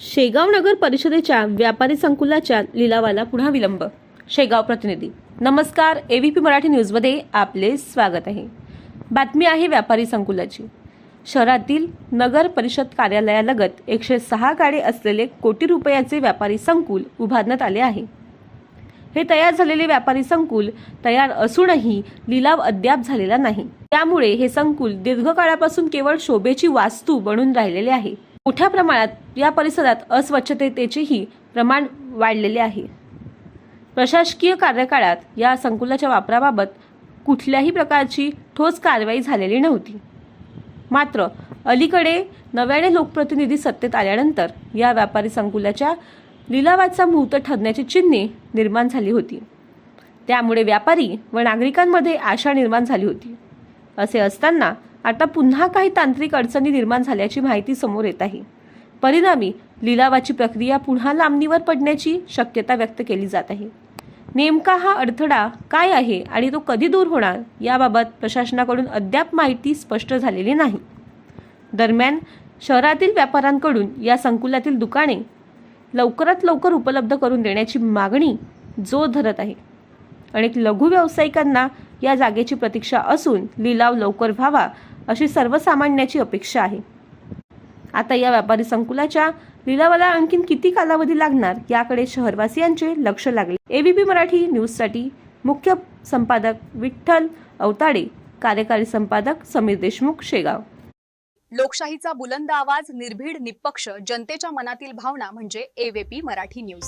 शेगाव नगर परिषदेच्या व्यापारी संकुलाच्या लिलावाला पुन्हा विलंब। शेगाव प्रतिनिधी नमस्कार, एबीपी मराठी न्यूजमध्ये आपले स्वागत आहे। बातमी आहे व्यापारी संकुलाची। शहरातील नगर परिषद कार्यालयालगत 106 गाडे असलेले कोटी रुपयाचे व्यापारी संकुल उभारण्यात आले आहे। हे तयार झालेले व्यापारी संकुल तयार असूनही लिलाव अद्याप झालेला नाही। त्यामुळे हे संकुल दीर्घकाळापासून केवळ शोभेची वास्तू बनून राहिलेले आहे। मोठ्या प्रमाणात या परिसरात अस्वच्छतेचेही प्रमाण वाढलेले आहे। प्रशासकीय कार्यकाळात या संकुलाच्या वापराबाबत कुठल्याही प्रकारची ठोस कारवाई झालेली नव्हती। मात्र अलीकडे नव्याने लोकप्रतिनिधी सत्तेत आल्यानंतर या व्यापारी संकुलाच्या लिलावाचा मुहूर्त ठरण्याची चिन्हे निर्माण झाली होती। त्यामुळे व्यापारी व नागरिकांमध्ये आशा निर्माण झाली होती। असे असताना आता पुन्हा काही तांत्रिक अडचणी निर्माण झाल्याची माहिती समोर येत आहे। परिणामी लिलावाची प्रक्रिया पुन्हा लांबणीवर पडण्याची शक्यता व्यक्त केली जात आहे। नेमका हा अडथळा काय आहे आणि तो कधी दूर होणार याबाबत प्रशासनाकडून अद्याप माहिती स्पष्ट झालेली नाही। दरम्यान शहरातील व्यापाऱ्यांकडून या संकुलातील दुकाने लवकरात लवकर उपलब्ध करून देण्याची मागणी जोर धरत आहे। अनेक लघु व्यावसायिकांना या जागेची प्रतीक्षा असून लिलाव लवकर व्हावा अशी सर्वसामान्याची अपेक्षा आहे। आता या व्यापारी संकुलाच्या लिलावाला आणखीन किती कालावधी लागणार याकडे शहरवासियांचे लक्ष लागले। एबीपी मराठी न्यूजसाठी मुख्य संपादक विठ्ठल अवताडे, कार्यकारी संपादक समीर देशमुख, शेगाव। लोकशाहीचा बुलंद आवाज, निर्भीड, निष्पक्ष, जनतेच्या मनातील भावना म्हणजे एबीपी मराठी न्यूज।